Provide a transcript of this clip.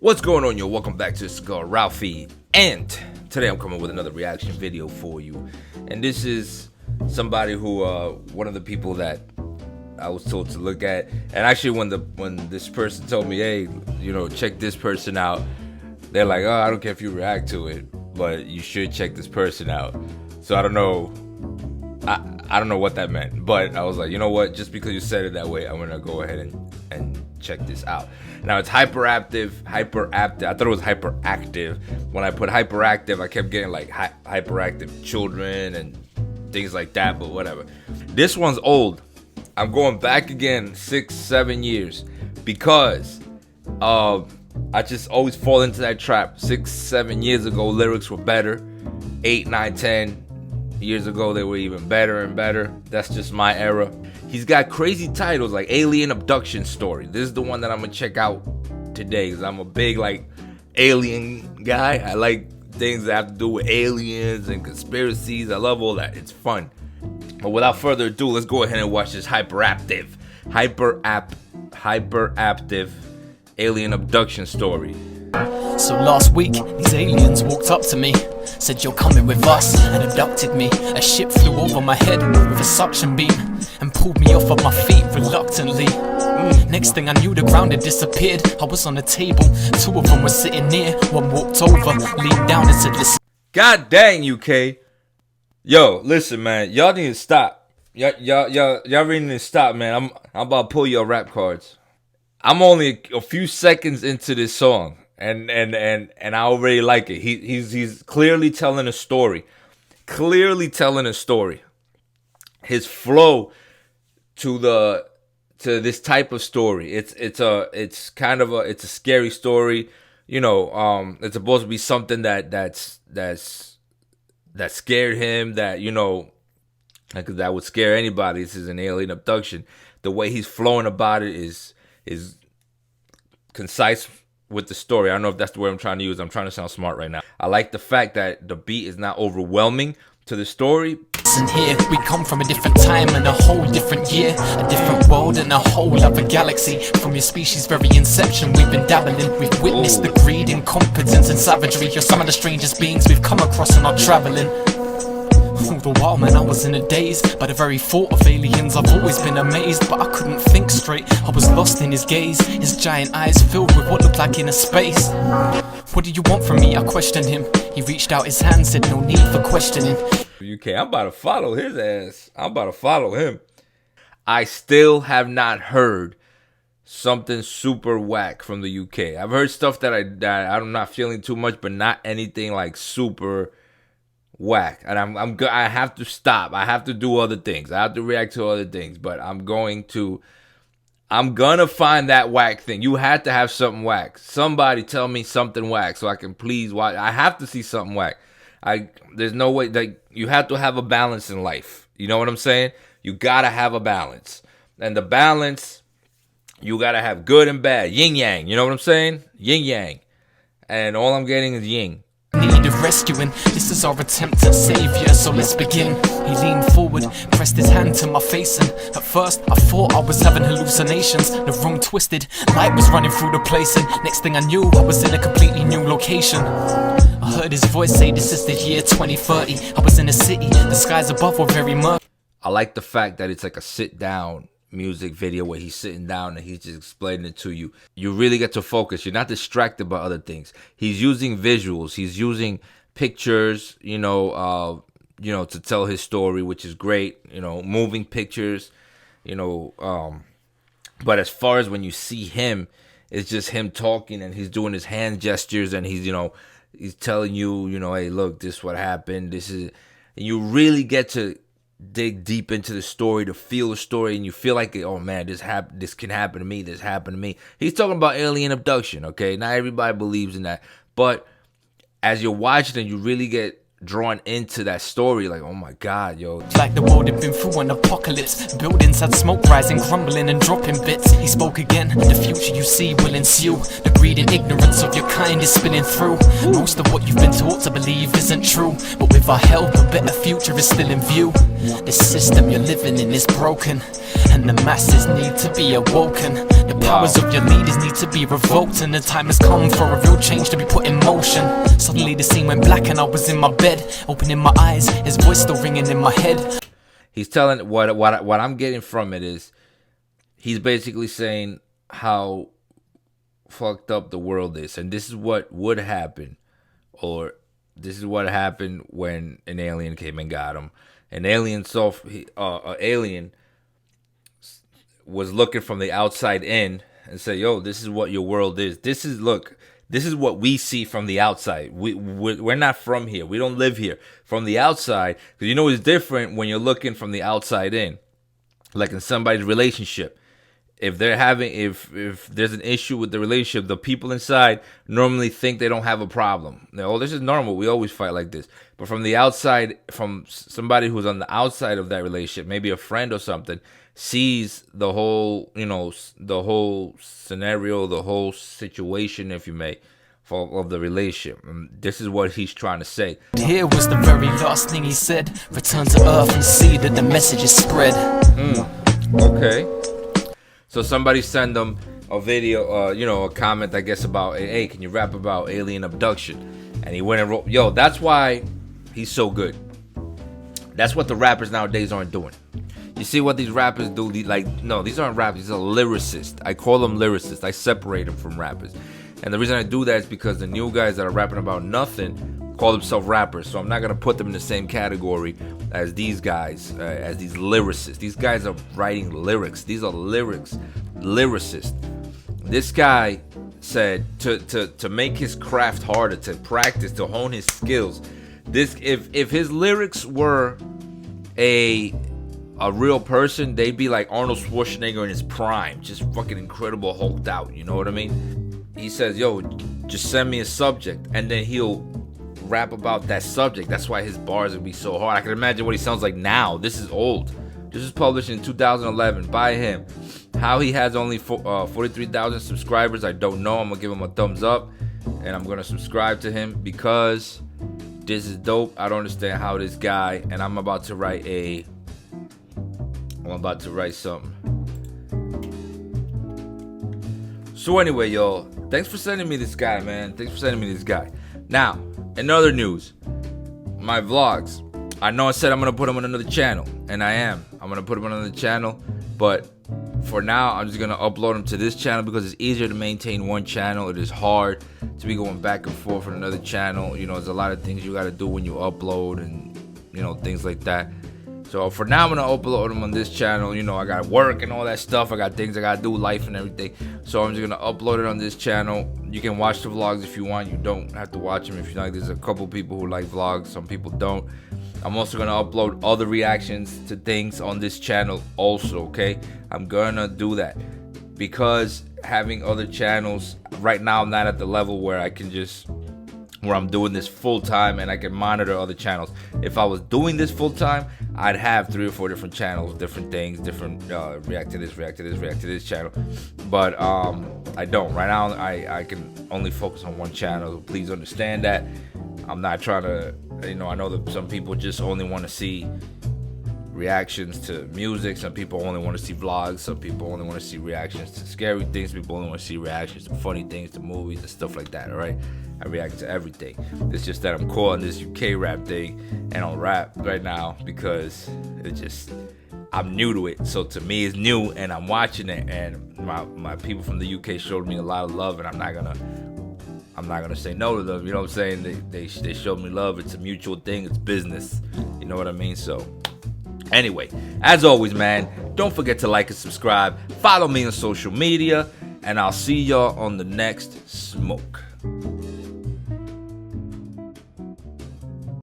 What's going on, yo? Welcome back to Cigar Ralphie, and today I'm coming with another reaction video for you. And this is somebody who, one of the people that I was told to look at. And actually, when this person told me, hey, check this person out, they're like, oh, I don't care if you react to it, but you should check this person out. So I don't know. I don't know what that meant, but I was like, you know what? Just because you said it that way, I'm gonna go ahead and check this out. Now it's hyperaptive. I thought it was hyperactive. When I put hyperactive, I kept getting like hyperactive children and things like that, but whatever. This one's old. I'm going back again 6-7 years because I just always fall into that trap. 6-7 years ago, lyrics were better. 8, 9, 10 years ago, they were even better and better. That's just my era. He's got crazy titles like Alien Abduction story. This is the one that I'm gonna check out today because I'm a big alien guy. I like things that have to do with aliens and conspiracies. I love all that. It's fun. But without further ado, let's go ahead and watch this hyperaptive alien abduction story. So last week, these aliens walked up to me, said you're coming with us, and abducted me. A ship flew over my head with a suction beam and pulled me off of my feet reluctantly. Next thing I knew, the ground had disappeared. I was on a table, 2 of them were sitting near. One walked over, leaned down and said, listen. God dang, UK. Yo, listen, man. Y'all need to stop. Y'all really need to stop, man. I'm about to pull your rap cards. I'm only a few seconds into this song. And I already like it. He's clearly telling a story. His flow to this type of story. It's a scary story. It's supposed to be something that scared him, that would scare anybody. This is an alien abduction. The way he's flowing about it is concise with the story. I don't know if that's the word I'm trying to use. I'm trying to sound smart right now. I like the fact that the beat is not overwhelming to the story. Listen here, we come from a different time and a whole different year, a different world and a whole other galaxy. From your species' very inception, we've been dabbling. We've witnessed the greed, incompetence and savagery. You're some of the strangest beings we've come across in our traveling. All the while, man, I was in a daze by the very thought of aliens. I've always been amazed, but I couldn't think straight. I was lost in his gaze, his giant eyes filled with what looked like inner space. What do you want from me? I questioned him. He reached out his hand, said no need for questioning. UK, I'm about to follow his ass. I'm about to follow him. I still have not heard something super whack from the UK. I've heard stuff that I'm not feeling too much, but not anything like super whack. And I have to stop. I have to do other things. I have to react to other things. But I'm gonna find that whack thing. You had to have something whack. Somebody tell me something whack so I can please watch. I have to see something whack. There's no way. You have to have a balance in life. You know what I'm saying? You gotta have a balance. And the balance, you gotta have good and bad. Yin yang. You know what I'm saying? Yin yang. And all I'm getting is yin. Need of rescuing, this is our attempt at savior, so let's begin. He leaned forward, pressed his hand to my face, and at first I thought I was having hallucinations. The room twisted, light was running through the place, and next thing I knew I was in a completely new location. I heard his voice say this is the year 2030. I was in a city, the skies above were very murky. I like the fact that it's like a sit down music video where he's sitting down and he's just explaining it to you. You really get to focus. You're not distracted by other things. He's using visuals. He's using pictures, to tell his story, which is great. Moving pictures, but as far as when you see him, it's just him talking and he's doing his hand gestures and he's telling you, hey, look, this is what happened. This is, and you really get to dig deep into the story, to feel the story, and you feel like, oh man, this can happen to me. This happened to me. He's talking about alien abduction. Okay, not everybody believes in that, but as you're watching it, you really get drawn into that story. Like, oh my God, yo. Like the world had been through an apocalypse. Buildings had smoke rising, crumbling and dropping bits. He spoke again, the future you see will ensue. The greed and ignorance of your kind is spilling through. Most of what you've been taught to believe isn't true, but with our help a better future is still in view. The system you're living in is broken, and the masses need to be awoken. The powers of your leaders need to be revoked, and the time has come for a real change to be put in motion. Suddenly the scene went black and I was in my bed, opening my eyes, his voice still ringing in my head. He's telling what I'm getting from it is he's basically saying how fucked up the world is, and this is what would happen, or this is what happened when an alien came and got him. An alien alien was looking from the outside in and said, "Yo, this is what your world is. This is what we see from the outside. We're not from here. We don't live here. From the outside, because you know it's different when you're looking from the outside in, like in somebody's relationship. If there's an issue with the relationship, the people inside normally think they don't have a problem. Oh, this is normal. We always fight like this. But from the outside, from somebody who's on the outside of that relationship, maybe a friend or something, sees the whole, the whole scenario, the whole situation, if you may, of the relationship. And this is what he's trying to say. Here was the very last thing he said. Return to earth and see that the message is spread. Okay. So somebody sent them a video, a comment, I guess, about, hey, can you rap about alien abduction? And he went and wrote, yo, that's why he's so good. That's what the rappers nowadays aren't doing. You see what these rappers do? No, these aren't rappers. These are lyricists. I call them lyricists. I separate them from rappers. And the reason I do that is because the new guys that are rapping about nothing call themselves rappers. So I'm not going to put them in the same category as these guys, as these lyricists. These guys are writing lyrics. These are lyricists. This guy said to make his craft harder, to practice, to hone his skills. If his lyrics were a real person, they'd be like Arnold Schwarzenegger in his prime, just fucking incredible, hulked out. You know what I mean? He says, yo, just send me a subject, and then he'll rap about that subject. That's why his bars would be so hard. I can imagine what he sounds like now. This is old. This was published in 2011 by him. How he has only 43,000 subscribers, I don't know. I'm gonna give him a thumbs up, and I'm gonna subscribe to him because this is dope. I don't understand how this guy, and I'm about to write something. So anyway, y'all, thanks for sending me this guy, man. Thanks for sending me this guy. Now, in other news, my vlogs. I know I said I'm going to put them on another channel, and I am. I'm going to put them on another channel, but for now, I'm just going to upload them to this channel because it's easier to maintain one channel. It is hard to be going back and forth on another channel. There's a lot of things you got to do when you upload and, things like that. So for now, I'm going to upload them on this channel. I got work and all that stuff. I got things I got to do, life and everything. So I'm just going to upload it on this channel. You can watch the vlogs if you want. You don't have to watch them if you like. There's a couple people who like vlogs. Some people don't. I'm also going to upload other reactions to things on this channel also, okay? I'm going to do that because having other channels, right now I'm not at the level where I can where I'm doing this full time and I can monitor other channels. If I was doing this full time, I'd have 3 or 4 different channels, different things, different react to this channel. But I don't. Right now I can only focus on one channel. Please understand that. I'm not trying to, I know that some people just only want to see reactions to music. Some people only want to see vlogs. Some people only want to see reactions to scary things. People only want to see reactions to funny things, to movies and stuff like that, all right? I react to everything. It's just that I'm calling this UK rap thing and I'll rap right now because I'm new to it. So to me it's new and I'm watching it, and my people from the UK showed me a lot of love, and I'm not gonna say no to them. You know what I'm saying? They showed me love. It's a mutual thing. It's business. You know what I mean? So anyway, as always, man, don't forget to like and subscribe. Follow me on social media, and I'll see y'all on the next smoke.